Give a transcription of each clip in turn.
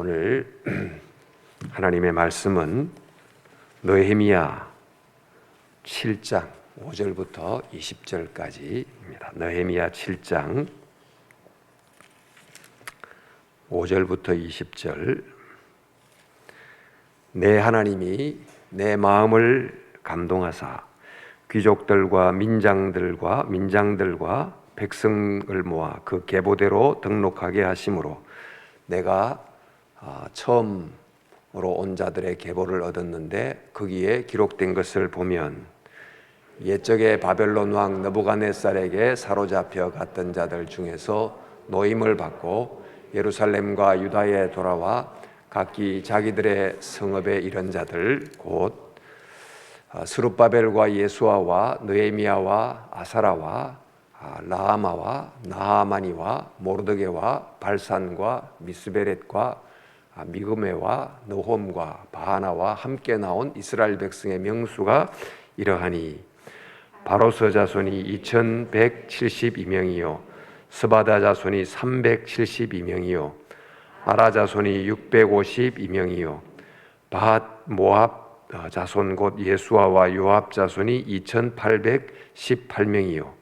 오늘 하나님의 말씀은 느헤미야 7장 5절부터 20절까지입니다. 느헤미야 7장 5절부터 20절. 내 하나님이 내 마음을 감동하사 귀족들과 민장들과 백성을 모아 그 계보대로 등록하게 하심으로 내가 처음으로 온 자들의 계보를 얻었는데 거기에 기록된 것을 보면 옛적에 바벨론 왕 느부갓네살에게 사로잡혀 갔던 자들 중에서 노임을 받고 예루살렘과 유다에 돌아와 각기 자기들의 성읍에 이른 자들 곧 스룹바벨과 예수아와 느헤미야와 아사라와 라하마와 나하마니와 모르드게와 발산과 미스베렛과 미그메와 느홈과 바하나와 함께 나온 이스라엘 백성의 명수가 이러하니 바로스 자손이 2172명이요 스바다 자손이 372명이요 아라 자손이 652명이요 바핫 모압 자손 곧 예수아와 요압 자손이 2818명이요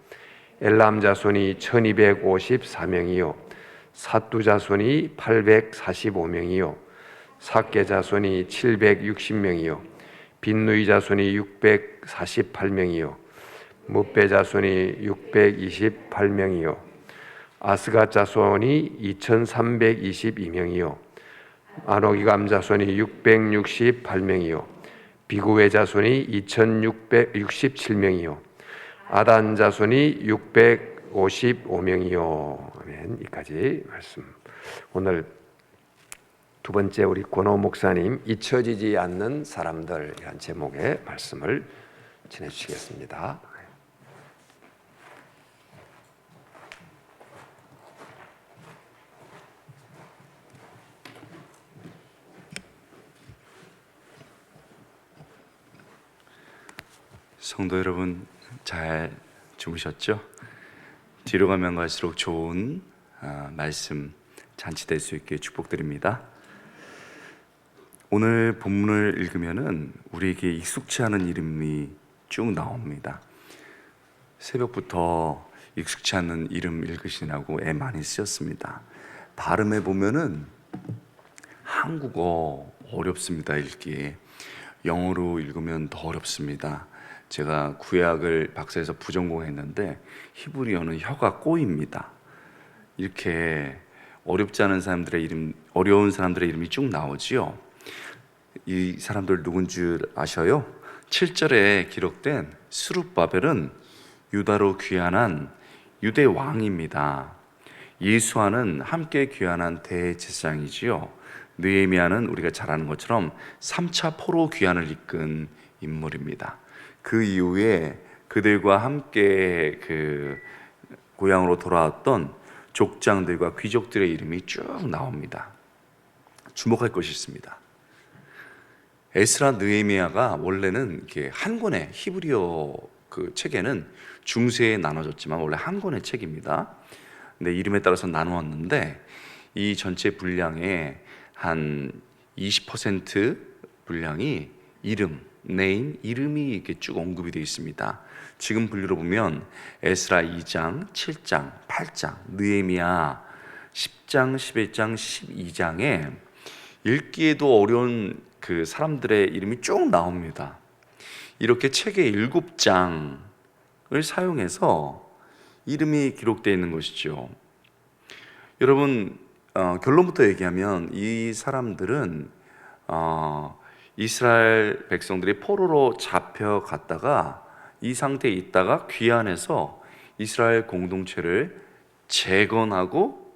엘람 자손이 1254명이요 삿두 자손이 845명이요 삭게 자손이 760명이요 빈누이 자손이 648명이요 뭇베 자손이 628명이요 아스갓 자손이 2322명이요 아노기감 자손이 668명이요 비구의 자손이 2667명이요 아단 자손이 655명이요. 아멘. 이까지 말씀. 오늘 두 번째 우리 권호 목사님 잊혀지지 않는 사람들이란 제목의 말씀을 전해주시겠습니다. 성도 여러분 잘 주무셨죠? 뒤로 가면 갈수록 좋은 말씀 잔치될 수 있게 축복드립니다. 오늘 본문을 읽으면은 우리에게 익숙치 않은 이름이 쭉 나옵니다. 새벽부터 익숙치 않은 이름 읽으시라고 애 많이 쓰셨습니다. 발음해 보면은 한국어 어렵습니다. 읽기에. 영어로 읽으면 더 어렵습니다. 제가 구약을 박사에서 부전공했는데 히브리어는 혀가 꼬입니다. 이렇게 어렵지 않은 사람들의 이름, 어려운 사람들의 이름이 쭉 나오지요. 이 사람들 누군 줄 아셔요? 7절에 기록된 스룹바벨은 유다로 귀환한 유대 왕입니다. 예수아는 함께 귀환한 대제사장이지요. 느헤미야는 우리가 잘 아는 것처럼 3차 포로 귀환을 이끈 인물입니다. 그 이후에 그들과 함께 그 고향으로 돌아왔던 족장들과 귀족들의 이름이 쭉 나옵니다. 주목할 것이 있습니다. 에스라 느헤미야가 원래는 이렇게 한 권의 히브리어 그 책에는 중세에 나눠졌지만 원래 한 권의 책입니다. 근데 이름에 따라서 나누었는데 이 전체 분량의 한 20% 분량이 이름, 네임, 이름이 이렇게 쭉 언급이 되어 있습니다. 지금 분류로 보면 에스라 2장, 7장, 8장, 느헤미야 10장, 11장, 12장에 읽기에도 어려운 그 사람들의 이름이 쭉 나옵니다. 이렇게 책의 7장을 사용해서 이름이 기록되어 있는 것이죠. 여러분, 결론부터 얘기하면 이 사람들은 이스라엘 백성들이 포로로 잡혀갔다가 이 상태에 있다가 귀환해서 이스라엘 공동체를 재건하고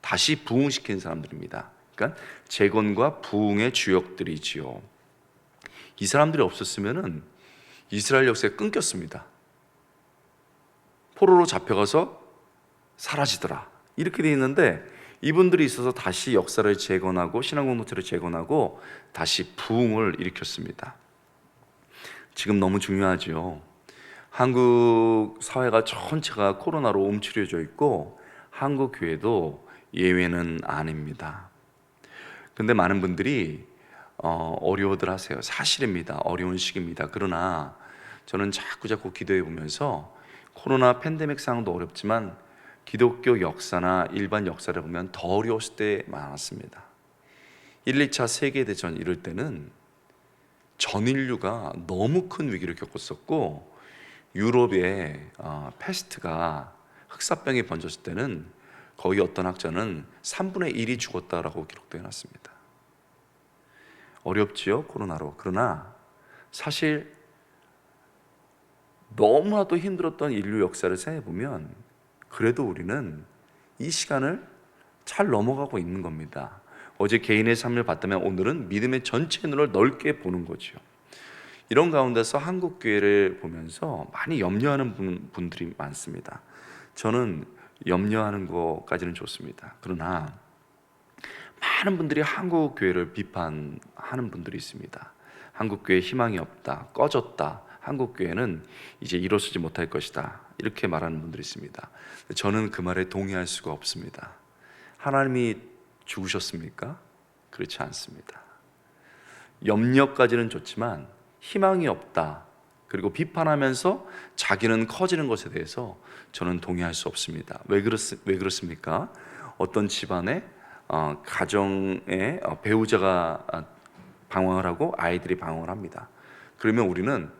다시 부흥시킨 사람들입니다. 그러니까 재건과 부흥의 주역들이지요. 이 사람들이 없었으면은 이스라엘 역사가 끊겼습니다. 포로로 잡혀가서 사라지더라 이렇게 돼 있는데 이분들이 있어서 다시 역사를 재건하고 신앙 공동체를 재건하고 다시 부흥을 일으켰습니다. 지금 너무 중요하죠. 한국 사회가 전체가 코로나로 움츠려져 있고 한국 교회도 예외는 아닙니다. 근데 많은 분들이 어려워들 하세요. 사실입니다. 어려운 시기입니다. 그러나 저는 자꾸 기도해 보면서 코로나 팬데믹 상황도 어렵지만 기독교 역사나 일반 역사를 보면 더 어려웠을 때 많았습니다. 1, 2차 세계대전 이럴 때는 전 인류가 너무 큰 위기를 겪었었고, 유럽에 패스트가 흑사병이 번졌을 때는 거의 어떤 학자는 3분의 1이 죽었다라고 기록되어 놨습니다. 어렵지요, 코로나로. 그러나 사실 너무나도 힘들었던 인류 역사를 생각해보면 그래도 우리는 이 시간을 잘 넘어가고 있는 겁니다. 어제 개인의 삶을 봤다면 오늘은 믿음의 전체 눈을 넓게 보는 거죠. 이런 가운데서 한국교회를 보면서 많이 염려하는 분들이 많습니다. 저는 염려하는 것까지는 좋습니다. 그러나 많은 분들이 한국교회를 비판하는 분들이 있습니다. 한국교회에 희망이 없다, 꺼졌다, 한국교회는 이제 일어서지 못할 것이다, 이렇게 말하는 분들이 있습니다. 저는 그 말에 동의할 수가 없습니다. 하나님이 죽으셨습니까? 그렇지 않습니다. 염려까지는 좋지만 희망이 없다, 그리고 비판하면서 자기는 커지는 것에 대해서 저는 동의할 수 없습니다. 왜 그렇습니까? 어떤 집안에 가정에 배우자가 방황을 하고 아이들이 방황을 합니다. 그러면 우리는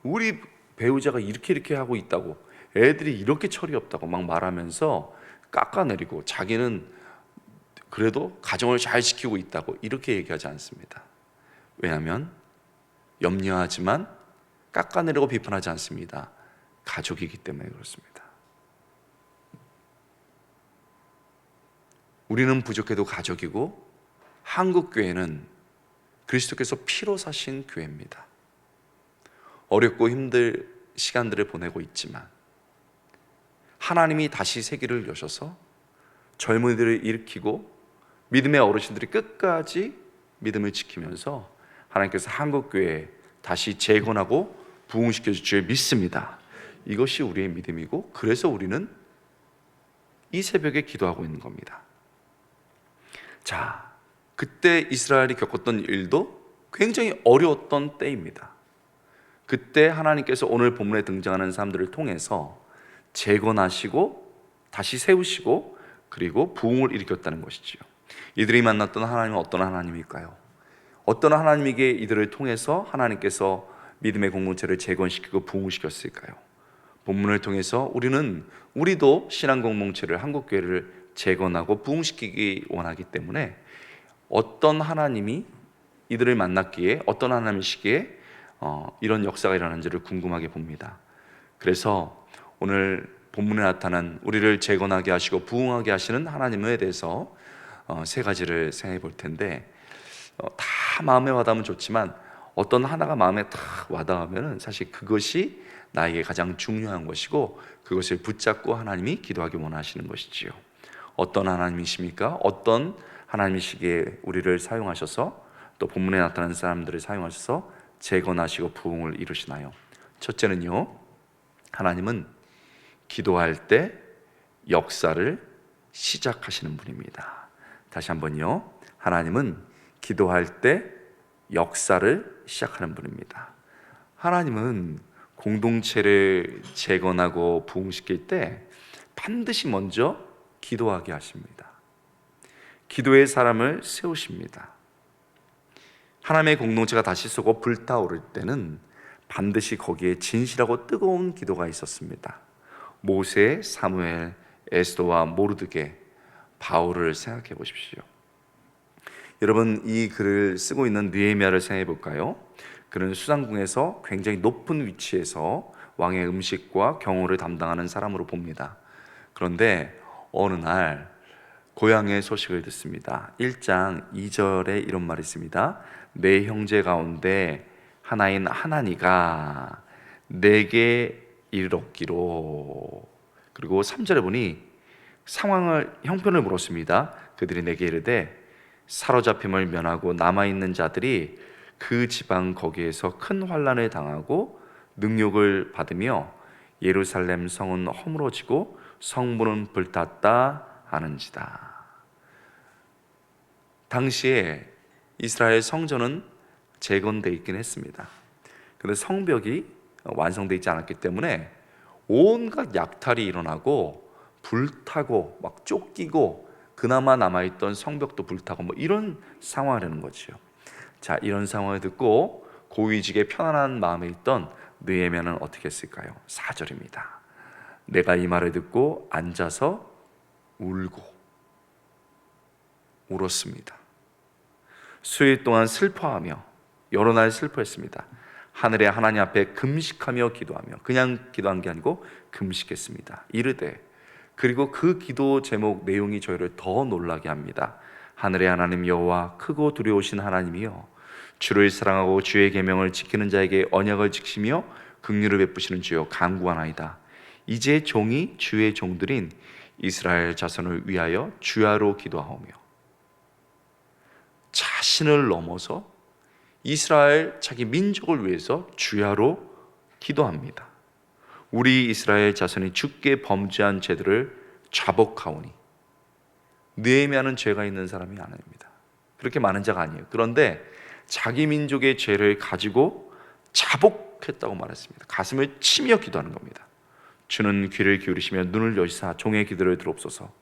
우리 배우자가 이렇게 하고 있다고, 애들이 이렇게 철이 없다고 막 말하면서 깎아내리고 자기는 그래도 가정을 잘 지키고 있다고 이렇게 얘기하지 않습니다. 왜냐하면 염려하지만 깎아내리고 비판하지 않습니다. 가족이기 때문에 그렇습니다. 우리는 부족해도 가족이고 한국교회는 그리스도께서 피로 사신 교회입니다. 어렵고 힘들 시간들을 보내고 있지만 하나님이 다시 세기를 여셔서 젊은이들을 일으키고 믿음의 어르신들이 끝까지 믿음을 지키면서 하나님께서 한국교회에 다시 재건하고 부흥시켜 줄 줄 믿습니다. 이것이 우리의 믿음이고, 그래서 우리는 이 새벽에 기도하고 있는 겁니다. 자, 그때 이스라엘이 겪었던 일도 굉장히 어려웠던 때입니다. 그때 하나님께서 오늘 본문에 등장하는 사람들을 통해서 재건하시고 다시 세우시고 그리고 부흥을 일으켰다는 것이지요. 이들이 만났던 하나님은 어떤 하나님일까요? 어떤 하나님에게 이들을 통해서 하나님께서 믿음의 공동체를 재건시키고 부흥시켰을까요? 본문을 통해서 우리도 신앙 공동체를, 한국교회를 재건하고 부흥시키기 원하기 때문에 어떤 하나님이 이들을 만났기에, 어떤 하나님이시기에 이런 역사가 일어나는지를 궁금하게 봅니다. 그래서 오늘 본문에 나타난 우리를 재건하게 하시고 부흥하게 하시는 하나님에 대해서 세 가지를 생각해 볼 텐데, 다 마음에 와닿으면 좋지만 어떤 하나가 마음에 탁 와닿으면 사실 그것이 나에게 가장 중요한 것이고, 그것을 붙잡고 하나님이 기도하기 원하시는 것이지요. 어떤 하나님이십니까? 어떤 하나님이시기에 우리를 사용하셔서, 또 본문에 나타난 사람들을 사용하셔서 재건하시고 부흥을 이루시나요? 첫째는요, 하나님은 기도할 때 역사를 시작하시는 분입니다. 다시 한번요, 하나님은 기도할 때 역사를 시작하는 분입니다. 하나님은 공동체를 재건하고 부흥시킬 때 반드시 먼저 기도하게 하십니다. 기도의 사람을 세우십니다. 하나님의 공동체가 다시 서고 불타오를 때는 반드시 거기에 진실하고 뜨거운 기도가 있었습니다. 모세, 사무엘, 에스더와 모르드게, 바울을 생각해 보십시오. 여러분, 이 글을 쓰고 있는 느헤미야를 생각해 볼까요? 그는 수상궁에서 굉장히 높은 위치에서 왕의 음식과 경호를 담당하는 사람으로 봅니다. 그런데 어느 날 고향의 소식을 듣습니다. 1장 2절에 이런 말이 있습니다. 내 형제 가운데 하나인 하나니가 내게 이르렀기로. 그리고 3절에 보니 형편을 물었습니다. 그들이 내게 이르되 사로잡힘을 면하고 남아있는 자들이 그 지방 거기에서 큰 환난을 당하고 능욕을 받으며 예루살렘 성은 허물어지고 성문은 불탔다 하는지다. 당시에 이스라엘 성전은 재건되어 있긴 했습니다. 그런데 성벽이 완성되어 있지 않았기 때문에 온갖 약탈이 일어나고 불타고 막 쫓기고 그나마 남아있던 성벽도 불타고 뭐 이런 상황이라는 거죠. 자, 이런 상황을 듣고 고위직에 편안한 마음에 있던 느헤미야는 어떻게 했을까요? 4절입니다. 내가 이 말을 듣고 앉아서 울었습니다. 수일 동안 슬퍼하며 여러 날 슬퍼했습니다. 하늘의 하나님 앞에 금식하며 기도하며, 그냥 기도한 게 아니고 금식했습니다. 이르되, 그리고 그 기도 제목 내용이 저희를 더 놀라게 합니다. 하늘의 하나님 여호와, 크고 두려우신 하나님이여, 주를 사랑하고 주의 계명을 지키는 자에게 언약을 지키시며 긍휼을 베푸시는 주여, 간구하나이다. 이제 종이 주의 종들인 이스라엘 자손을 위하여 주야로 기도하오며, 자신을 넘어서 이스라엘 자기 민족을 위해서 주야로 기도합니다. 우리 이스라엘 자손이 주께 범죄한 죄들을 자복하오니, 느헤미야는 죄가 있는 사람이 아닙니다. 그렇게 많은 자가 아니에요. 그런데 자기 민족의 죄를 가지고 자복했다고 말했습니다. 가슴을 치며 기도하는 겁니다. 주는 귀를 기울이시며 눈을 여시사 종의 기도를 들옵소서.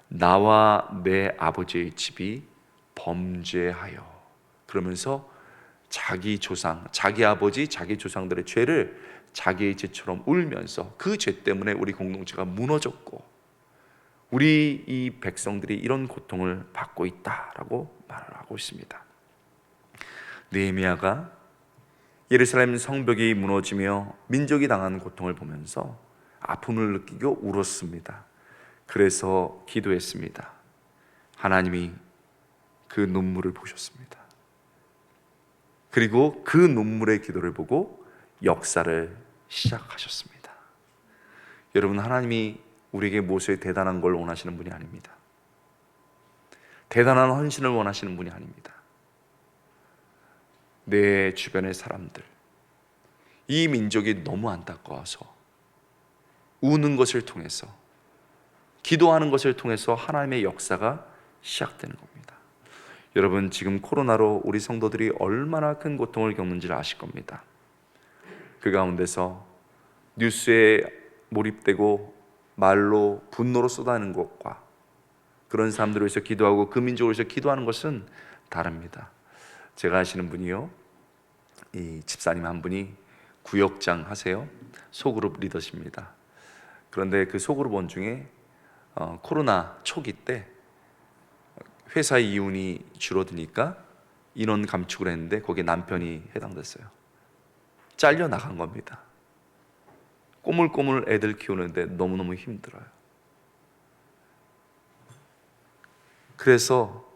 나와 내 아버지의 집이 범죄하여, 그러면서 자기 조상, 자기 아버지, 자기 조상들의 죄를 자기의 죄처럼 울면서 그 죄 때문에 우리 공동체가 무너졌고 우리 이 백성들이 이런 고통을 받고 있다라고 말을 하고 있습니다. 느헤미야가 예루살렘 성벽이 무너지며 민족이 당하는 고통을 보면서 아픔을 느끼고 울었습니다. 그래서 기도했습니다. 하나님이 그 눈물을 보셨습니다. 그리고 그 눈물의 기도를 보고 역사를 시작하셨습니다. 여러분, 하나님이 우리에게 무엇을 대단한 걸 원하시는 분이 아닙니다. 대단한 헌신을 원하시는 분이 아닙니다. 내 주변의 사람들, 이 민족이 너무 안타까워서 우는 것을 통해서, 기도하는 것을 통해서 하나님의 역사가 시작되는 겁니다. 여러분, 지금 코로나로 우리 성도들이 얼마나 큰 고통을 겪는지를 아실 겁니다. 그 가운데서 뉴스에 몰입되고 말로 분노로 쏟아내는 것과 그런 사람들을 위해서 기도하고 그 민족을 위해서 기도하는 것은 다릅니다. 제가 아시는 분이요, 이 집사님 한 분이 구역장 하세요. 소그룹 리더십니다. 그런데 그 소그룹 원 중에 코로나 초기 때 회사 이윤이 줄어드니까 인원 감축을 했는데 거기에 남편이 해당됐어요. 잘려 나간 겁니다. 꼬물꼬물 애들 키우는데 너무너무 힘들어요. 그래서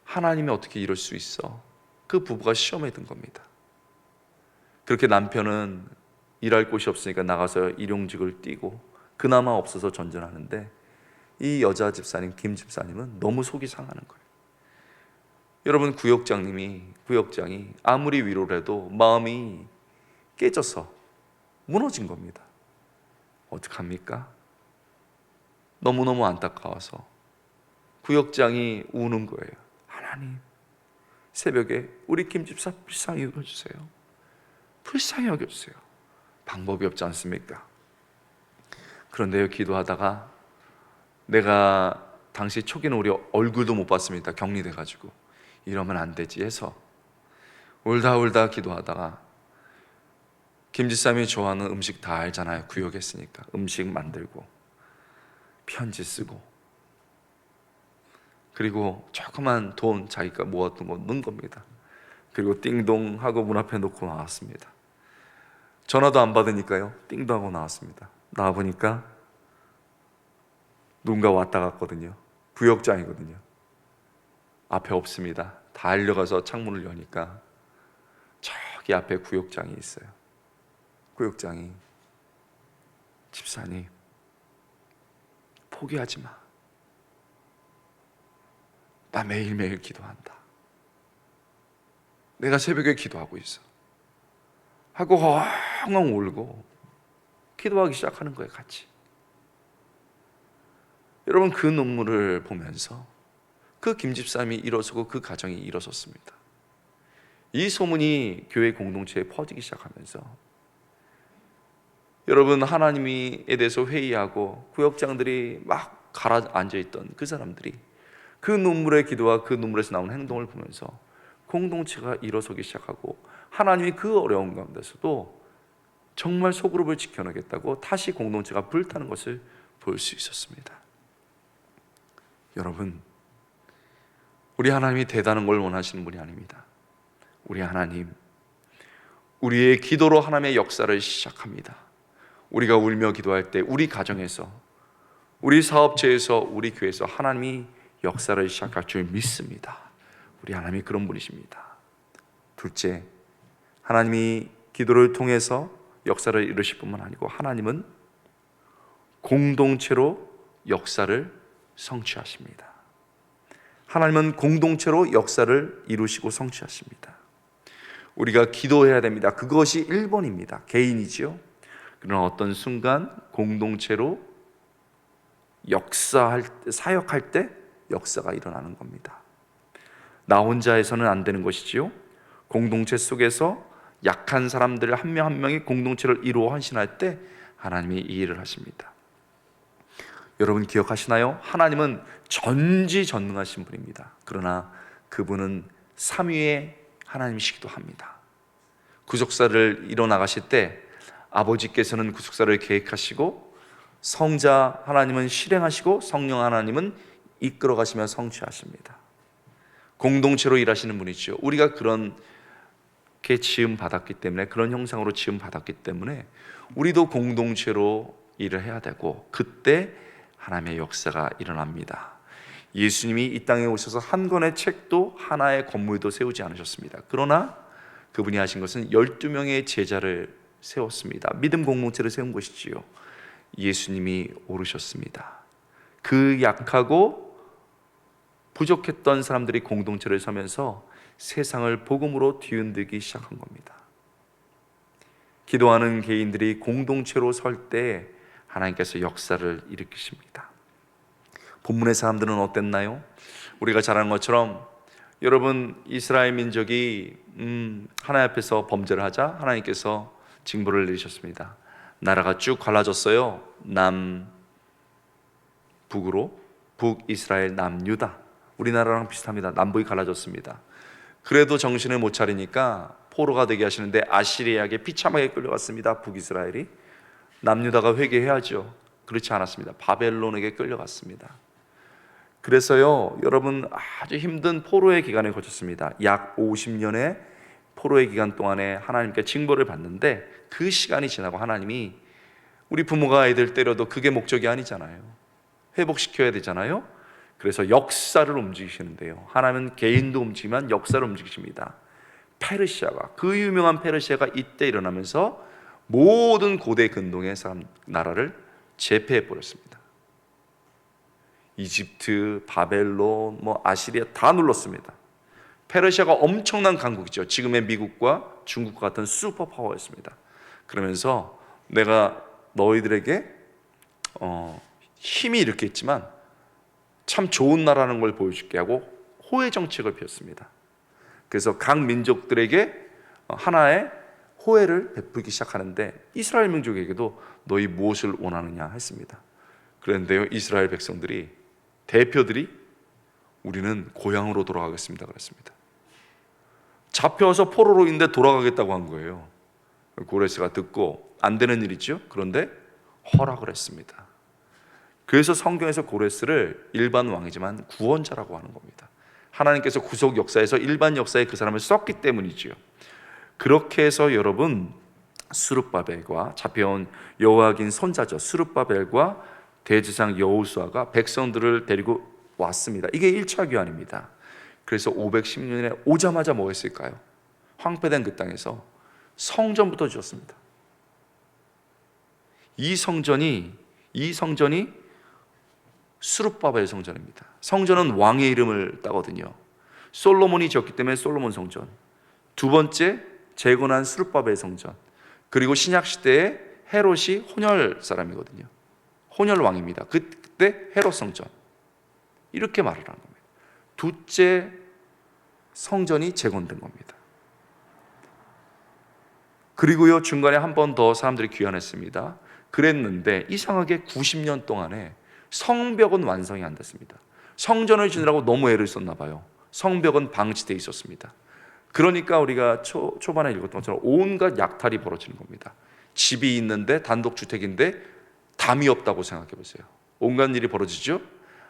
하나님이 어떻게 이럴 수 있어? 그 부부가 시험에 든 겁니다. 그렇게 남편은 일할 곳이 없으니까 나가서 일용직을 뛰고 그나마 없어서 전전하는데, 이 여자 집사님, 김 집사님은 너무 속이 상하는 거예요. 여러분, 구역장이 아무리 위로를 해도 마음이 깨져서 무너진 겁니다. 어떡합니까? 너무너무 안타까워서 구역장이 우는 거예요. 하나님, 새벽에 우리 김 집사 불쌍히 여겨주세요. 불쌍히 여겨주세요. 방법이 없지 않습니까? 그런데요, 기도하다가 내가 당시 초기는 우리 얼굴도 못 봤습니다. 격리돼가지고 이러면 안 되지 해서 울다 기도하다가, 김지쌈이 좋아하는 음식 다 알잖아요. 구역에 있으니까 음식 만들고 편지 쓰고, 그리고 조그만 돈 자기가 모았던 거 넣은 겁니다. 그리고 띵동 하고 문 앞에 놓고 나왔습니다. 전화도 안 받으니까요, 띵동 하고 나왔습니다. 나와보니까 누군가 왔다 갔거든요. 구역장이거든요. 앞에 없습니다. 달려가서 창문을 여니까 저기 앞에 구역장이 있어요. 구역장이, 집사님, 포기하지 마. 나 매일매일 기도한다. 내가 새벽에 기도하고 있어. 하고 엉엉 울고 기도하기 시작하는 거예요, 같이. 여러분, 그 눈물을 보면서, 그 김집사님이 일어서고 그 가정이 일어섰습니다. 이 소문이 교회 공동체에 퍼지기 시작하면서 여러분, 하나님에 대해서 회의하고 구역장들이 막 가라앉아 있던 그 사람들이 그 눈물의 기도와 그 눈물에서 나오는 행동을 보면서 공동체가 일어서기 시작하고, 하나님이 그 어려운 가운데서도 정말 소그룹을 지켜내겠다고 다시 공동체가 불타는 것을 볼 수 있었습니다. 여러분, 우리 하나님이 대단한 걸 원하시는 분이 아닙니다. 우리 하나님, 우리의 기도로 하나님의 역사를 시작합니다. 우리가 울며 기도할 때 우리 가정에서, 우리 사업체에서, 우리 교회에서 하나님이 역사를 시작할 줄 믿습니다. 우리 하나님이 그런 분이십니다. 둘째, 하나님이 기도를 통해서 역사를 이루실 뿐만 아니고 하나님은 공동체로 역사를 성취하십니다. 하나님은 공동체로 역사를 이루시고 성취하십니다. 우리가 기도해야 됩니다. 그것이 1번입니다. 개인이지요. 그러나 어떤 순간 공동체로 사역할 때 역사가 일어나는 겁니다. 나 혼자 해서는 안 되는 것이지요. 공동체 속에서 약한 사람들 한 명 한 명이 공동체를 이루어 헌신할 때 하나님이 이 일을 하십니다. 여러분 기억하시나요? 하나님은 전지전능하신 분입니다. 그러나 그분은 삼위의 하나님이시기도 합니다. 구속사를 이뤄나가실 때 아버지께서는 구속사를 계획하시고, 성자 하나님은 실행하시고, 성령 하나님은 이끌어 가시며 성취하십니다. 공동체로 일하시는 분이죠. 우리가 그렇게 지음 받았기 때문에, 그런 형상으로 지음 받았기 때문에 우리도 공동체로 일을 해야 되고, 그때 하나님의 역사가 일어납니다. 예수님이 이 땅에 오셔서 한 권의 책도 하나의 건물도 세우지 않으셨습니다. 그러나 그분이 하신 것은 12명의 제자를 세웠습니다. 믿음 공동체를 세운 것이지요. 예수님이 오르셨습니다. 그 약하고 부족했던 사람들이 공동체를 서면서 세상을 복음으로 뒤흔들기 시작한 겁니다. 기도하는 개인들이 공동체로 설 때 하나님께서 역사를 일으키십니다. 본문의 사람들은 어땠나요? 우리가 잘 아는 것처럼 여러분, 이스라엘 민족이 하나님 앞에서 범죄를 하자 하나님께서 징벌을 내리셨습니다. 나라가 쭉 갈라졌어요. 남북으로, 북이스라엘, 남유다. 우리나라랑 비슷합니다. 남북이 갈라졌습니다. 그래도 정신을 못 차리니까 포로가 되게 하시는데 아시리아에게 비참하게 끌려갔습니다. 북이스라엘이. 남유다가 회개해야죠. 그렇지 않았습니다. 바벨론에게 끌려갔습니다. 그래서요, 여러분, 아주 힘든 포로의 기간을 거쳤습니다. 약 50년의 포로의 기간 동안에 하나님께 징벌을 받는데, 그 시간이 지나고 하나님이, 우리 부모가 아이들 때려도 그게 목적이 아니잖아요. 회복시켜야 되잖아요. 그래서 역사를 움직이시는데요, 하나님은 개인도 움직이지만 역사를 움직이십니다. 페르시아가, 그 유명한 페르시아가 이때 일어나면서 모든 고대 근동의 나라를 제패해 버렸습니다. 이집트, 바벨론, 아시리아 다 눌렀습니다. 페르시아가 엄청난 강국이죠. 지금의 미국과 중국과 같은 슈퍼파워였습니다. 그러면서 내가 너희들에게 힘이 이렇게 있지만 참 좋은 나라는 걸 보여줄게 하고 호혜 정책을 폈습니다. 그래서 각 민족들에게 하나의 호혜를 베풀기 시작하는데, 이스라엘 민족에게도 너희 무엇을 원하느냐 했습니다. 그런데요, 이스라엘 백성들이, 대표들이 우리는 고향으로 돌아가겠습니다 그랬습니다. 잡혀서 포로로 있는데 돌아가겠다고 한 거예요. 고레스가 듣고, 안 되는 일이죠. 그런데 허락을 했습니다. 그래서 성경에서 고레스를 일반 왕이지만 구원자라고 하는 겁니다. 하나님께서 구속 역사에서 일반 역사에 그 사람을 썼기 때문이지요. 그렇게 해서 여러분, 스룹바벨과 잡혀온 여호와긴 손자죠. 스룹바벨과 대제사장 여호수아가 백성들을 데리고 왔습니다. 이게 1차 귀환입니다. 그래서 510년에 오자마자 뭐 했을까요? 황폐된 그 땅에서 성전부터 지었습니다. 이 성전이 스룹바벨 성전입니다. 성전은 왕의 이름을 따거든요. 솔로몬이 지었기 때문에 솔로몬 성전. 두 번째, 재건한 스룹바벨 성전. 그리고 신약 시대에 헤롯이 혼혈 사람이거든요. 혼혈 왕입니다. 그때 헤롯 성전. 이렇게 말을 하는 겁니다. 두째 성전이 재건된 겁니다. 그리고요, 중간에 한 번 더 사람들이 귀환했습니다. 그랬는데 이상하게 90년 동안에 성벽은 완성이 안 됐습니다. 성전을 지느라고 너무 애를 썼나 봐요. 성벽은 방치되어 있었습니다. 그러니까 우리가 초반에 읽었던 것처럼 온갖 약탈이 벌어지는 겁니다. 집이 있는데 단독주택인데 담이 없다고 생각해 보세요. 온갖 일이 벌어지죠.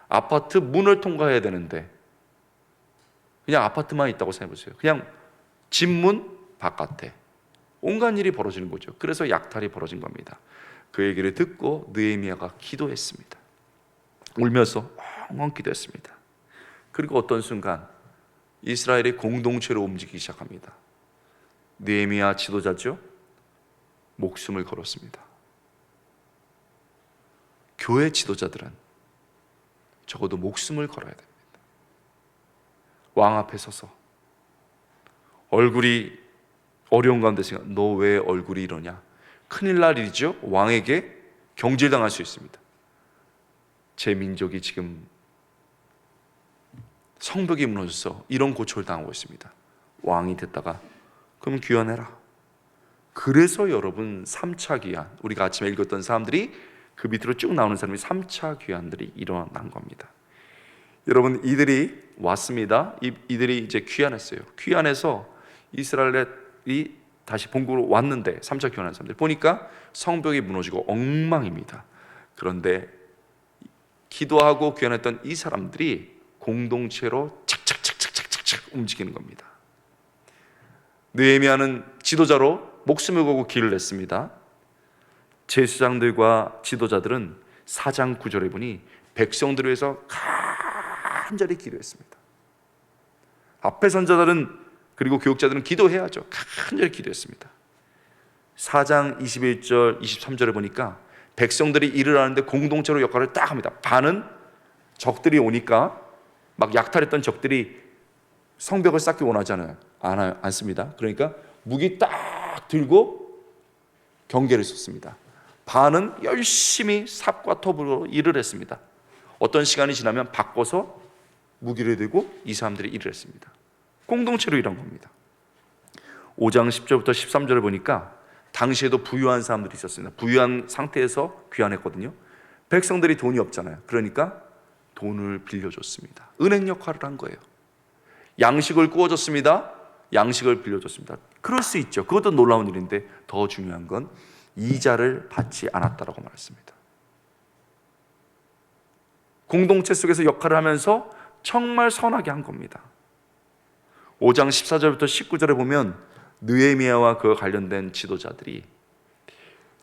아파트 문을 통과해야 되는데 그냥 아파트만 있다고 생각해 보세요. 그냥 집문 바깥에 온갖 일이 벌어지는 거죠. 그래서 약탈이 벌어진 겁니다. 그 얘기를 듣고 느헤미야가 기도했습니다. 울면서 엉엉 기도했습니다. 그리고 어떤 순간 이스라엘이 공동체로 움직이기 시작합니다. 느헤미야 지도자죠, 목숨을 걸었습니다. 교회 지도자들은 적어도 목숨을 걸어야 됩니다. 왕 앞에 서서 얼굴이 어려운 가운데 생각, 너 왜 얼굴이 이러냐? 큰일 날 일이죠. 왕에게 경질당할 수 있습니다. 제 민족이 지금 성벽이 무너져서 이런 고초를 당하고 있습니다. 왕이 됐다가 그럼 귀환해라. 그래서 여러분 3차 귀환, 우리가 아침에 읽었던 사람들이 그 밑으로 쭉 나오는 사람이 3차 귀환들이 일어난 겁니다. 여러분, 이들이 왔습니다. 이들이 이제 귀환했어요. 귀환해서 이스라엘이 다시 본국으로 왔는데 3차 귀환한 사람들 보니까 성벽이 무너지고 엉망입니다. 그런데 기도하고 귀환했던 이 사람들이 공동체로 착착착착착착 움직이는 겁니다. 느헤미야는 지도자로 목숨을 걸고 길을 냈습니다. 제사장들과 지도자들은 4장 9절에 보니 백성들을 위해서 간절히 기도했습니다. 앞에 선자들은 그리고 교육자들은 기도해야죠. 간절히 기도했습니다. 4장 21절 23절에 보니까 백성들이 일을 하는데 공동체로 역할을 딱 합니다. 반은 적들이 오니까 막 약탈했던 적들이 성벽을 쌓기 원하잖아요. 않습니다. 그러니까 무기 딱 들고 경계를 섰습니다. 반은 열심히 삽과 톱으로 일을 했습니다. 어떤 시간이 지나면 바꿔서 무기를 들고 이 사람들이 일을 했습니다. 공동체로 일한 겁니다. 5장 10절부터 13절을 보니까 당시에도 부유한 사람들이 있었습니다. 부유한 상태에서 귀환했거든요. 백성들이 돈이 없잖아요. 그러니까 돈을 빌려줬습니다. 은행 역할을 한 거예요. 양식을 구워줬습니다. 양식을 빌려줬습니다. 그럴 수 있죠. 그것도 놀라운 일인데 더 중요한 건 이자를 받지 않았다라고 말했습니다. 공동체 속에서 역할을 하면서 정말 선하게 한 겁니다. 5장 14절부터 19절에 보면 느헤미야와 그와 관련된 지도자들이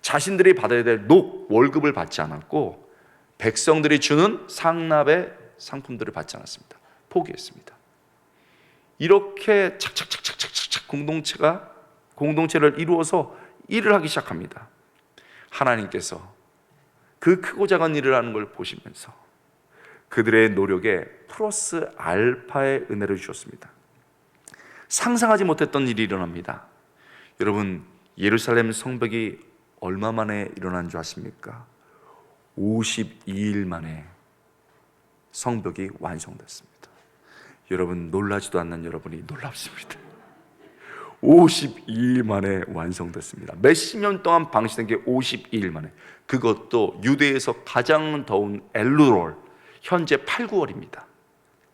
자신들이 받아야 될 월급을 받지 않았고 백성들이 주는 상납의 상품들을 받지 않았습니다. 포기했습니다. 이렇게 착착착착착착 공동체를 이루어서 일을 하기 시작합니다. 하나님께서 그 크고 작은 일을 하는 걸 보시면서 그들의 노력에 플러스 알파의 은혜를 주셨습니다. 상상하지 못했던 일이 일어납니다. 여러분, 예루살렘 성벽이 얼마 만에 일어난 줄 아십니까? 52일 만에 성벽이 완성됐습니다. 여러분, 놀라지도 않는 여러분이 놀랍습니다. 52일 만에 완성됐습니다. 몇십 년 동안 방치된 게 52일 만에, 그것도 유대에서 가장 더운 엘루롤, 현재 8, 9월입니다.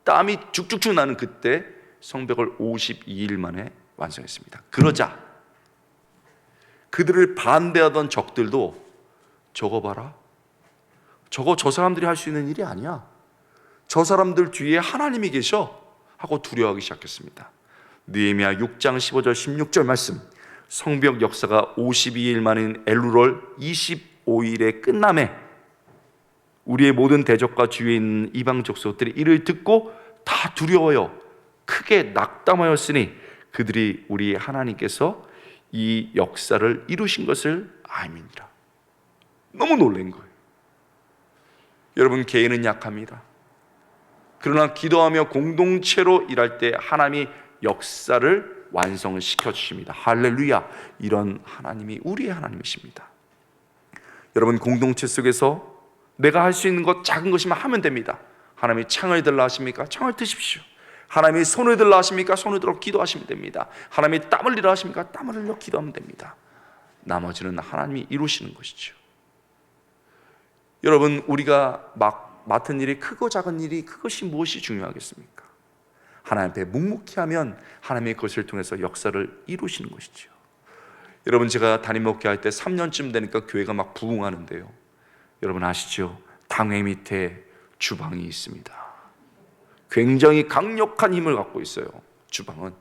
땀이 죽죽죽 나는 그때 성벽을 52일 만에 완성했습니다. 그러자 그들을 반대하던 적들도 저거 봐라, 저거 저 사람들이 할 수 있는 일이 아니야, 저 사람들 뒤에 하나님이 계셔 하고 두려워하기 시작했습니다. 느헤미야 6장 15절 16절 말씀, 성벽 역사가 52일 만인 엘루롤 25일에 끝남에 우리의 모든 대적과 주위에 있는 이방 족속들이 이를 듣고 다 두려워요. 크게 낙담하였으니 그들이 우리 하나님께서 이 역사를 이루신 것을 알미니라. 너무 놀란 거예요. 여러분, 개인은 약합니다. 그러나 기도하며 공동체로 일할 때 하나님이 역사를 완성을 시켜주십니다. 할렐루야. 이런 하나님이 우리의 하나님이십니다. 여러분, 공동체 속에서 내가 할 수 있는 것 작은 것이면 하면 됩니다. 하나님이 창을 들라 하십니까? 창을 드십시오. 하나님이 손을 들라 하십니까? 손을 들어 기도하시면 됩니다. 하나님이 땀을 흘리라 하십니까? 땀을 흘려 기도하면 됩니다. 나머지는 하나님이 이루시는 것이죠. 여러분, 우리가 맡은 일이 크고 작은 일이 그것이 무엇이 중요하겠습니까? 하나님 앞에 묵묵히 하면 하나님의 그것을 통해서 역사를 이루시는 것이죠. 여러분, 제가 담임 목회할 때 3년쯤 되니까 교회가 막 부흥하는데요, 여러분 아시죠? 당회 밑에 주방이 있습니다. 굉장히 강력한 힘을 갖고 있어요. 주방은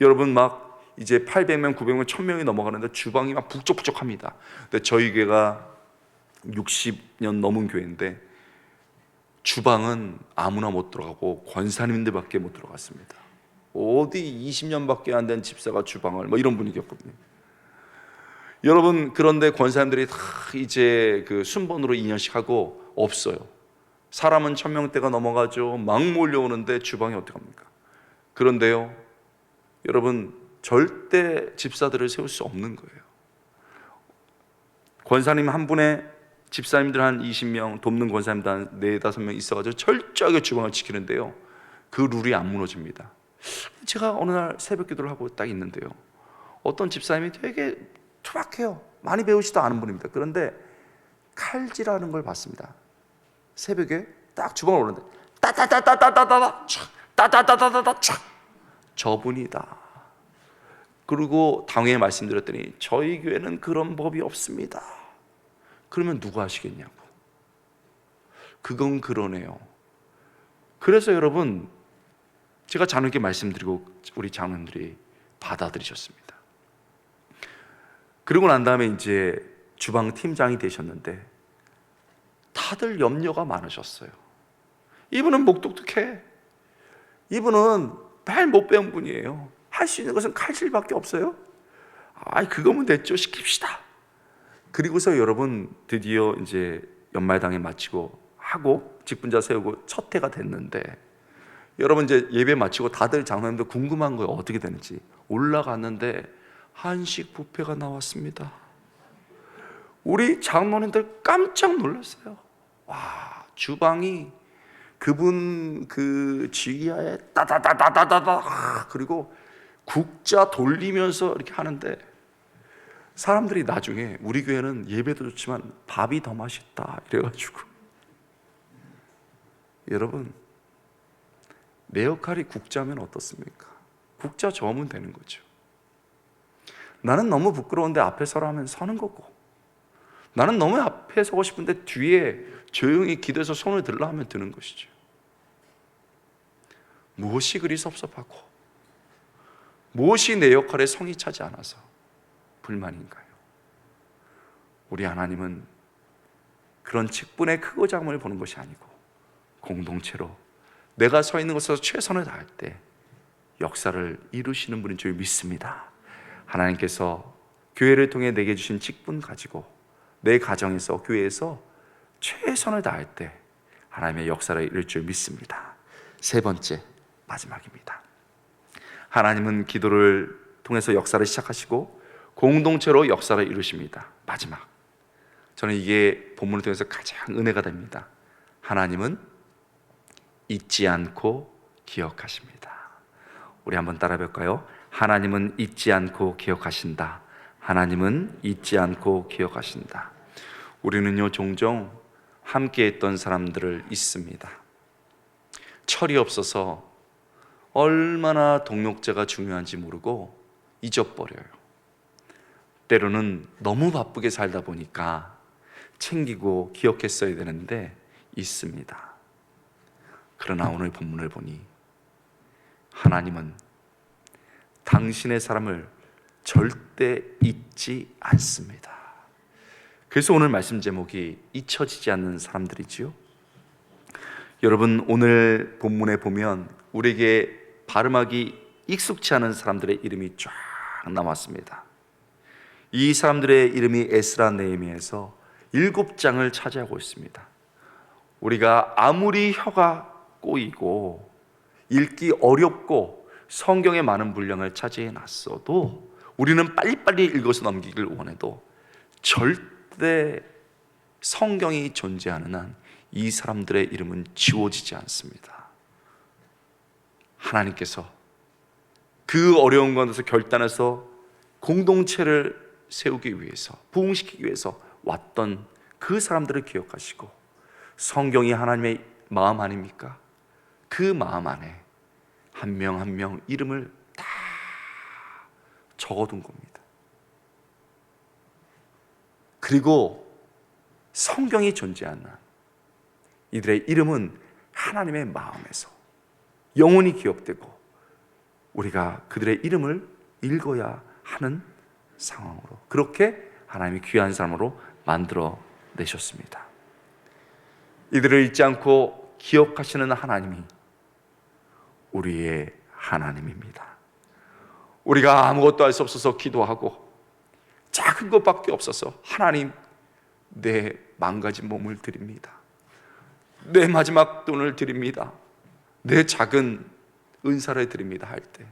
여러분 막 이제 800명, 900명, 1000명이 넘어가는데 주방이 막 북적북적합니다. 근데 저희 교회가 60년 넘은 교회인데 주방은 아무나 못 들어가고 권사님들밖에 못 들어갔습니다. 어디 20년밖에 안 된 집사가 주방을, 뭐 이런 분위기였거든요. 여러분, 그런데 권사님들이 다 이제 그 순번으로 2년씩 하고 없어요. 사람은 1000명대가 넘어가죠. 막 몰려오는데 주방이 어떡합니까? 그런데요, 여러분, 절대 집사들을 세울 수 없는 거예요. 권사님 한 분에 집사님들 한 20명, 돕는 권사님들 한 4-5명 있어가지고 철저하게 주방을 지키는데요, 그 룰이 안 무너집니다. 제가 어느 날 새벽 기도를 하고 딱 있는데요, 어떤 집사님이 되게 투박해요. 많이 배우지도 않은 분입니다. 그런데 칼질하는 걸 봤습니다. 새벽에 딱 주방을 오는데 따따따따따따따 착 따따따따따 착, 저분이다. 그리고 당회에 말씀드렸더니 저희 교회는 그런 법이 없습니다. 그러면 누가 하시겠냐고. 그건 그러네요. 그래서 여러분, 제가 장로님께 말씀드리고 우리 장로님들이 받아들이셨습니다. 그러고 난 다음에 이제 주방 팀장이 되셨는데 다들 염려가 많으셨어요. 이분은 목독특해. 이분은 말 못 배운 분이에요. 할 수 있는 것은 칼질밖에 없어요. 그거면 됐죠. 시킵시다. 그리고서 여러분, 드디어 이제 연말당에 마치고 하고 직분자 세우고 첫 해가 됐는데, 여러분 이제 예배 마치고 다들 장로님들 궁금한 거예요. 어떻게 되는지. 올라갔는데 한식 뷔페가 나왔습니다. 우리 장로님들 깜짝 놀랐어요. 와, 주방이 그분 그 지휘하에 따다다다다다다, 그리고 국자 돌리면서 이렇게 하는데, 사람들이 나중에 우리 교회는 예배도 좋지만 밥이 더 맛있다 이래가지고, 여러분, 내 역할이 국자면 어떻습니까? 국자 저으면 되는 거죠. 나는 너무 부끄러운데 앞에 서라 하면 서는 거고, 나는 너무 앞에 서고 싶은데 뒤에 조용히 기도해서 손을 들라 하면 드는 것이죠. 무엇이 그리 섭섭하고 무엇이 내 역할에 성이 차지 않아서 불만인가요? 우리 하나님은 그런 직분의 크고 작음을 보는 것이 아니고 공동체로 내가 서 있는 곳에서 최선을 다할 때 역사를 이루시는 분인 줄 믿습니다. 하나님께서 교회를 통해 내게 주신 직분 가지고 내 가정에서, 교회에서 최선을 다할 때 하나님의 역사를 이룰 줄 믿습니다. 세 번째, 마지막입니다. 하나님은 기도를 통해서 역사를 시작하시고 공동체로 역사를 이루십니다. 마지막, 저는 이게 본문을 통해서 가장 은혜가 됩니다. 하나님은 잊지 않고 기억하십니다. 우리 한번 따라 볼까요? 하나님은 잊지 않고 기억하신다. 하나님은 잊지 않고 기억하신다. 우리는요, 종종 함께 했던 사람들을 잊습니다. 철이 없어서 얼마나 동역자가 중요한지 모르고 잊어버려요. 때로는 너무 바쁘게 살다 보니까 챙기고 기억했어야 되는데 잊습니다. 그러나 오늘 본문을 보니 하나님은 당신의 사람을 절대 잊지 않습니다. 그래서 오늘 말씀 제목이 잊혀지지 않는 사람들이지요. 여러분, 오늘 본문에 보면 우리에게 발음하기 익숙치 않은 사람들의 이름이 쫙 나왔습니다. 이 사람들의 이름이 에스라, 느헤미야에서 7장을 차지하고 있습니다. 우리가 아무리 혀가 꼬이고 읽기 어렵고 성경의 많은 분량을 차지해 놨어도, 우리는 빨리빨리 읽어서 넘기길 원해도 절대 성경이 존재하는 한 이 사람들의 이름은 지워지지 않습니다. 하나님께서 그 어려운 곳에서 결단해서 공동체를 세우기 위해서, 부흥시키기 위해서 왔던 그 사람들을 기억하시고, 성경이 하나님의 마음 아닙니까? 그 마음 안에 한 명 한 명 이름을 다 적어둔 겁니다. 그리고 성경이 존재하는 이들의 이름은 하나님의 마음에서 영원히 기억되고, 우리가 그들의 이름을 읽어야 하는 상황으로, 그렇게 하나님이 귀한 사람으로 만들어 내셨습니다. 이들을 잊지 않고 기억하시는 하나님이 우리의 하나님입니다. 우리가 아무것도 할 수 없어서 기도하고 작은 것밖에 없어서 하나님, 내 망가진 몸을 드립니다. 내 마지막 돈을 드립니다. 내 작은 은사를 드립니다 할 때,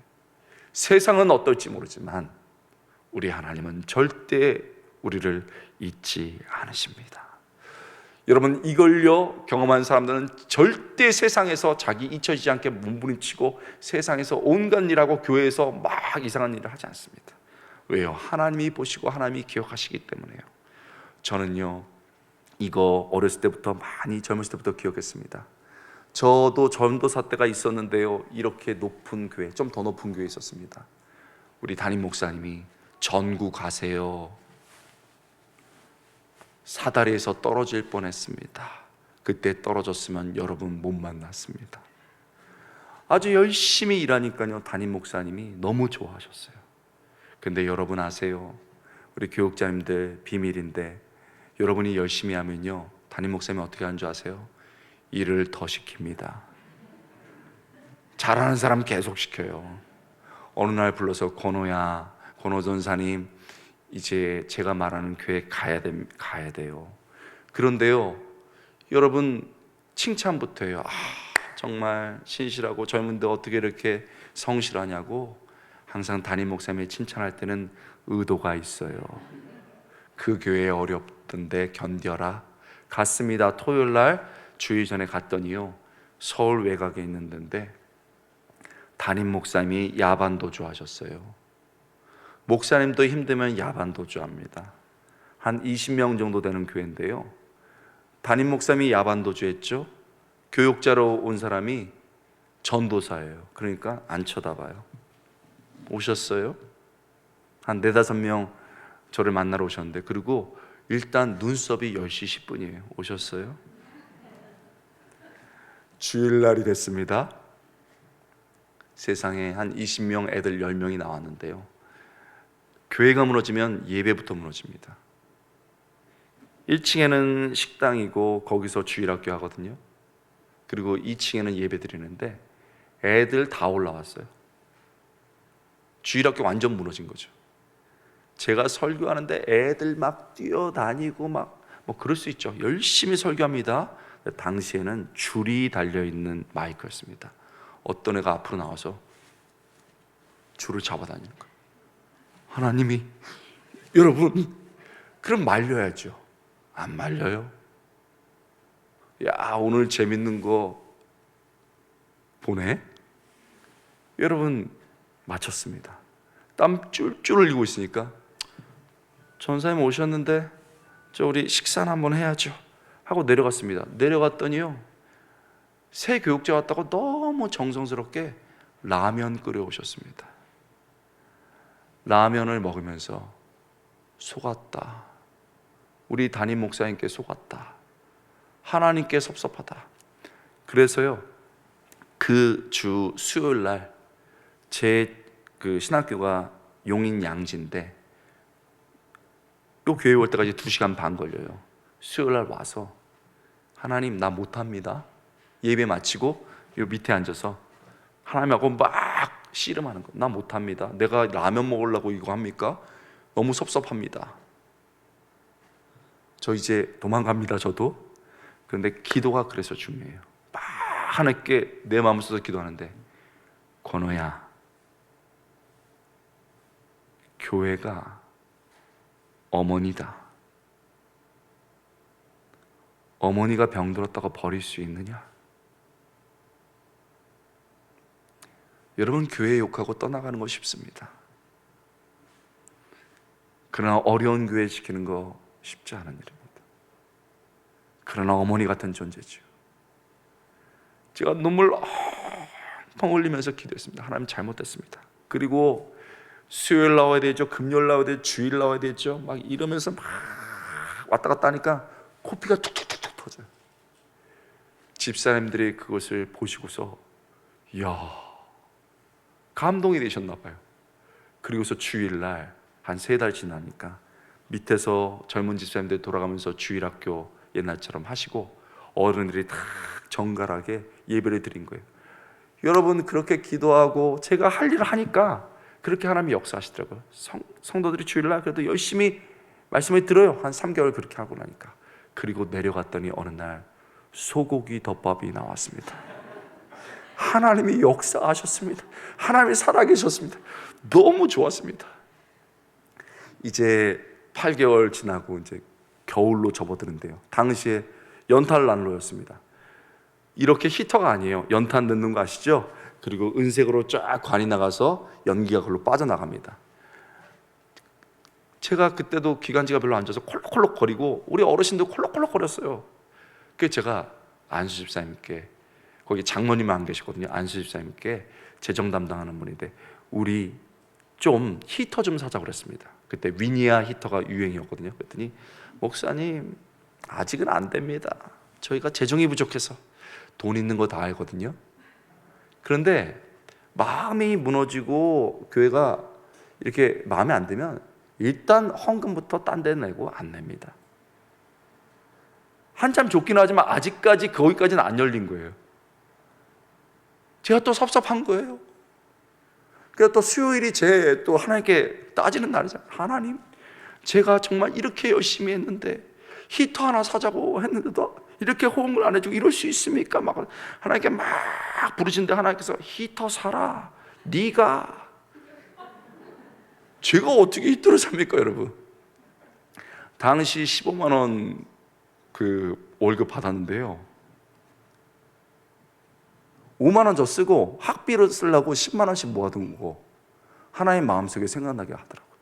세상은 어떨지 모르지만 우리 하나님은 절대 우리를 잊지 않으십니다. 여러분, 이걸요 경험한 사람들은 절대 세상에서 자기 잊혀지지 않게 몸부림치고 세상에서 온갖 일하고 교회에서 막 이상한 일을 하지 않습니다. 왜요? 하나님이 보시고 하나님이 기억하시기 때문에요. 저는요 이거 어렸을 때부터, 많이 젊었을 때부터 기억했습니다. 저도 전도사 때가 있었는데요, 이렇게 높은 교회, 좀 더 높은 교회에 있었습니다. 우리 담임 목사님이 전구 가세요, 사다리에서 떨어질 뻔했습니다. 그때 떨어졌으면 여러분 못 만났습니다. 아주 열심히 일하니까요 담임 목사님이 너무 좋아하셨어요. 근데 여러분 아세요? 우리 교육자님들 비밀인데, 여러분이 열심히 하면요 담임 목사님이 어떻게 하는 줄 아세요? 일을 더 시킵니다. 잘하는 사람 계속 시켜요. 어느 날 불러서 권호야, 권호 전사님, 이제 제가 말하는 교회 가야 돼요. 그런데요 여러분, 칭찬부터 해요. 정말 신실하고 젊은데 어떻게 이렇게 성실하냐고. 항상 담임 목사님이 칭찬할 때는 의도가 있어요. 그 교회 어렵던데 견뎌라. 갔습니다. 토요일 날 주일 전에 갔더니요 서울 외곽에 있는 데인데 담임 목사님이 야반도주 하셨어요. 목사님도 힘들면 야반도주 합니다. 한 20명 정도 되는 교회인데요, 담임 목사님이 야반도주 했죠. 교육자로 온 사람이 전도사예요. 그러니까 안 쳐다봐요. 오셨어요? 한 4-5명 저를 만나러 오셨는데, 그리고 일단 눈썹이 10시 10분이에요 오셨어요? 주일날이 됐습니다. 세상에 한 20명 애들 10명이 나왔는데요, 교회가 무너지면 예배부터 무너집니다. 1층에는 식당이고 거기서 주일학교 하거든요. 그리고 2층에는 예배 드리는데 애들 다 올라왔어요. 주일학교 완전 무너진 거죠. 제가 설교하는데 애들 막 뛰어다니고 막 뭐 그럴 수 있죠. 열심히 설교합니다. 당시에는 줄이 달려있는 마이크였습니다. 어떤 애가 앞으로 나와서 줄을 잡아다니는 거예요. 하나님이, 여러분, 그럼 말려야죠. 안 말려요. 야, 오늘 재밌는 거 보네? 여러분, 마쳤습니다. 땀 쫄쫄 흘리고 있으니까 전사님 오셨는데 저 우리 식사는 한번 해야죠 하고 내려갔습니다. 내려갔더니요 새 교육자 왔다고 너무 정성스럽게 라면 끓여 오셨습니다. 라면을 먹으면서 속았다, 우리 담임 목사님께 속았다, 하나님께 섭섭하다. 그래서요 그 주 수요일 날 제 그 신학교가 용인 양지인데 요 교회 올 때까지 2시간 반 걸려요. 수요일 날 와서 하나님 나 못합니다. 예배 마치고 요 밑에 앉아서 하나님하고 막 씨름하는 거. 나 못합니다. 내가 라면 먹으려고 이거 합니까? 너무 섭섭합니다. 저 이제 도망갑니다. 저도. 그런데 기도가 그래서 중요해요. 막 하나님께 내 마음을 써서 기도하는데, 권호야, 교회가 어머니다. 어머니가 병들었다고 버릴 수 있느냐? 여러분, 교회 욕하고 떠나가는 거 쉽습니다. 그러나 어려운 교회 지키는 거 쉽지 않은 일입니다. 그러나 어머니 같은 존재죠. 제가 눈물 펑 흘리면서 기도했습니다. 하나님, 잘못됐습니다. 그리고 수요일 나와야 되죠, 금요일 나와야 되죠, 주일 나와야 되죠, 막 이러면서 막 왔다 갔다 하니까 코피가 툭툭툭툭 터져요. 집사님들이 그것을 보시고서 이야, 감동이 되셨나 봐요. 그리고서 주일날 한 3달 지나니까 밑에서 젊은 집사님들 돌아가면서 주일학교 옛날처럼 하시고 어른들이 다 정갈하게 예배를 드린 거예요. 여러분, 그렇게 기도하고 제가 할 일을 하니까 그렇게 하나님이 역사하시더라고요. 성도들이 주일날 그래도 열심히 말씀을 들어요. 한 3개월 그렇게 하고 나니까. 그리고 내려갔더니 어느 날 소고기 덮밥이 나왔습니다. 하나님이 역사하셨습니다. 하나님이 살아계셨습니다. 너무 좋았습니다. 이제 8개월 지나고 이제 겨울로 접어드는데요. 당시에 연탄난로였습니다. 이렇게 히터가 아니에요. 연탄 넣는 거 아시죠? 그리고 은색으로 쫙 관이 나가서 연기가 그걸로 빠져나갑니다. 제가 그때도 기관지가 별로 안 좋아서 콜록콜록 거리고 우리 어르신도 콜록콜록 거렸어요. 그래서 제가 안수 집사님께, 거기 장모님 안 계시거든요. 안수 집사님께 재정 담당하는 분인데 우리 좀 히터 좀 사자고 그랬습니다. 그때 위니아 히터가 유행이었거든요. 그랬더니 목사님, 아직은 안 됩니다. 저희가 재정이 부족해서. 돈 있는 거 다 알거든요. 그런데 마음이 무너지고 교회가 이렇게 마음에 안 들면 일단 헌금부터 딴 데 내고 안 냅니다. 한참 좋긴 하지만 아직까지 거기까지는 안 열린 거예요. 제가 또 섭섭한 거예요. 그래서 또 수요일이 제 또 하나님께 따지는 날이잖아요. 하나님, 제가 정말 이렇게 열심히 했는데 히터 하나 사자고 했는데도 이렇게 호응을 안 해주고 이럴 수 있습니까? 막 하나님께 막 부르시는데 하나님께서 히터 사라, 네가. 제가 어떻게 히터를 삽니까, 여러분? 당시 15만 원 그 월급 받았는데요, 5만 원 저 쓰고 학비를 쓰려고 10만 원씩 모아둔 거 하나님 마음속에 생각나게 하더라고요.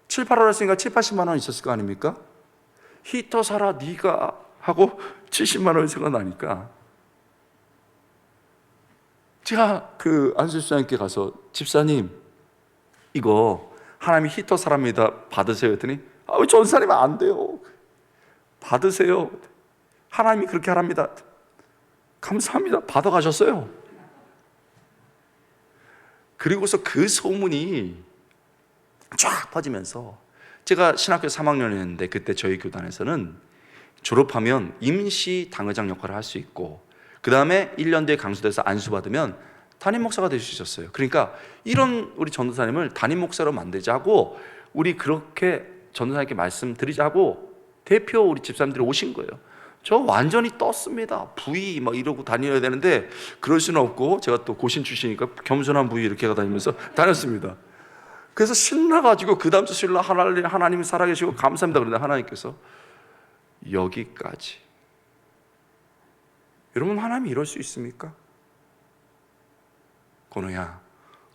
7, 8월 했으니까 7, 80만 원 있었을 거 아닙니까? 히터 사라 네가 하고 70만 원이 생각나니까 제가 그 안수 집사님께 가서 집사님, 이거 하나님이 히터 사랍니다, 받으세요 했더니 왜 전사님은 안 돼요, 받으세요, 하나님이 그렇게 하랍니다. 감사합니다. 받아가셨어요. 그리고서 그 소문이 쫙 퍼지면서 제가 신학교 3학년이었는데 그때 저희 교단에서는 졸업하면 임시 당회장 역할을 할 수 있고 그 다음에 1년 뒤에 강수돼서 안수받으면 담임 목사가 될 수 있었어요. 그러니까 이런 우리 전도사님을 담임 목사로 만들자고, 우리 그렇게 전도사님께 말씀드리자고 대표 우리 집사님들이 오신 거예요. 저 완전히 떴습니다. 부위 막 이러고 다녀야 되는데 그럴 수는 없고 제가 또 고신 출신이니까 겸손한 부위 이렇게 다니면서 다녔습니다. 그래서 신나가지고 그 다음 주 수요일 날 하나님이 살아계시고 감사합니다 그런데 하나님께서 여기까지. 여러분, 하나님이 이럴 수 있습니까? 건우야,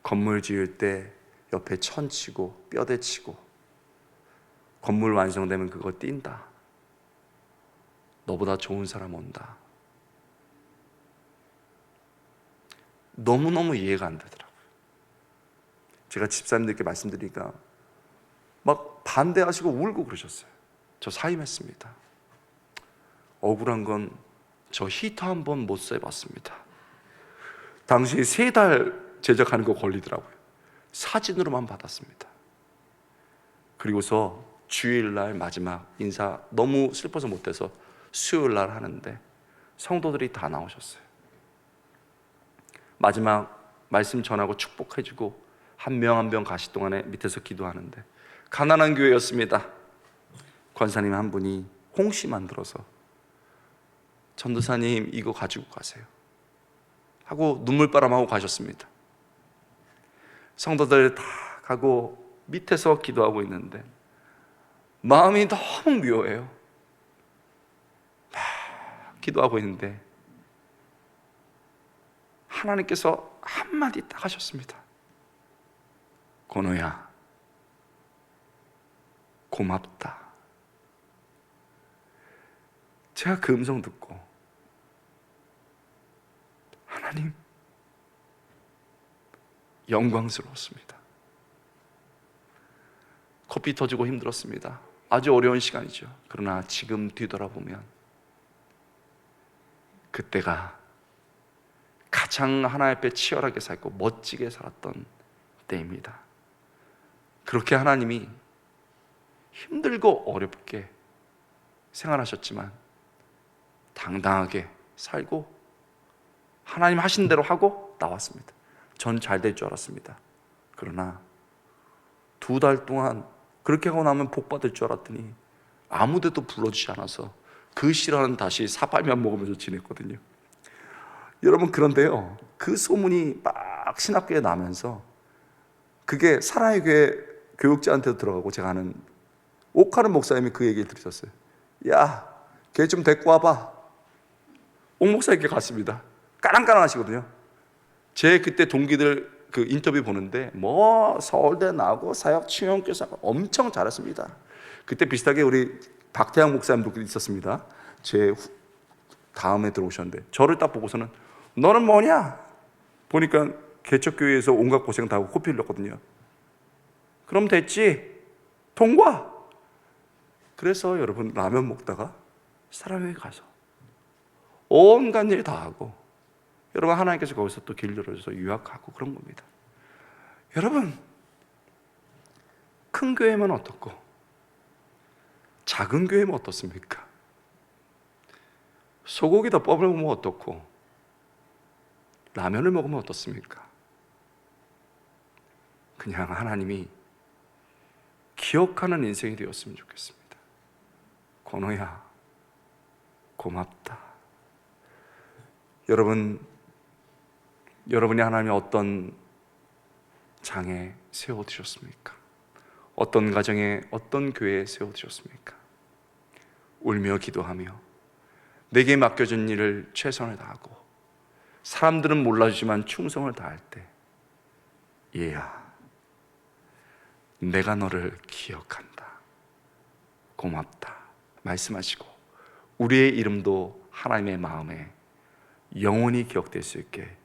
건물 지을 때 옆에 천 치고 뼈대 치고 건물 완성되면 그거 뛴다. 너보다 좋은 사람 온다. 너무너무 이해가 안 되더라고요. 제가 집사님들께 말씀드리니까 막 반대하시고 울고 그러셨어요. 저 사임했습니다. 억울한 건 저 히터 한 번 못 써봤습니다. 당시 3달 제작하는 거 걸리더라고요. 사진으로만 받았습니다. 그리고서 주일날 마지막 인사 너무 슬퍼서 못해서 수요일날 하는데 성도들이 다 나오셨어요. 마지막 말씀 전하고 축복해주고 한 명 한 명 가시 동안에 밑에서 기도하는데 가난한 교회였습니다. 권사님 한 분이 홍시 만들어서 전도사님 이거 가지고 가세요 하고 눈물바람하고 가셨습니다. 성도들 다 가고 밑에서 기도하고 있는데 마음이 너무 묘해요. 기도하고 있는데 하나님께서 한마디 딱 하셨습니다. 권호야, 고맙다. 제가 그 음성 듣고, 하나님, 영광스러웠습니다. 코피 터지고 힘들었습니다. 아주 어려운 시간이죠. 그러나 지금 뒤돌아보면 그때가 가장 하나님 앞에 치열하게 살고 멋지게 살았던 때입니다. 그렇게 하나님이 힘들고 어렵게 생활하셨지만 당당하게 살고 하나님 하신 대로 하고 나왔습니다. 전 잘 될 줄 알았습니다. 그러나 2달 동안 그렇게 하고 나면 복 받을 줄 알았더니 아무데도 불러주지 않아서 그 시간은 다시 사발면 먹으면서 지냈거든요. 여러분, 그런데요, 그 소문이 막 신학교에 나면서 그게 사랑의 교회 교육자한테도 들어가고, 제가 아는 옥하는 목사님이 그 얘기를 들으셨어요. 야, 걔 좀 데리고 와봐. 옥 목사님께 갔습니다. 까랑까랑하시거든요. 제 그때 동기들 그 인터뷰 보는데 뭐 서울대 나오고 사역 치유교사 엄청 잘했습니다. 그때 비슷하게 우리 박태양 목사님도 있었습니다. 제 다음에 들어오셨는데 저를 딱 보고서는 너는 뭐냐? 보니까 개척교회에서 온갖 고생 다 하고 코피 흘렸거든요. 그럼 됐지? 통과! 그래서 여러분, 라면 먹다가 사람에게 가서 온갖 일 다 하고, 여러분, 하나님께서 거기서 또 길 열어줘서 유학하고 그런 겁니다. 여러분, 큰 교회면 어떻고 작은 교회면 어떻습니까? 소고기다 법을 먹으면 어떻고 라면을 먹으면 어떻습니까? 그냥 하나님이 기억하는 인생이 되었으면 좋겠습니다. 권호야, 고맙다. 여러분이 하나님이 어떤 장에 세워두셨습니까? 어떤 가정에, 어떤 교회에 세워두셨습니까? 울며 기도하며 내게 맡겨진 일을 최선을 다하고, 사람들은 몰라주지만 충성을 다할 때, 얘야, 내가 너를 기억한다, 고맙다 말씀하시고, 우리의 이름도 하나님의 마음에 영원히 기억될 수 있게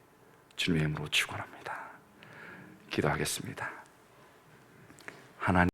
주님의 이름으로 축원합니다. 기도하겠습니다. 하나님,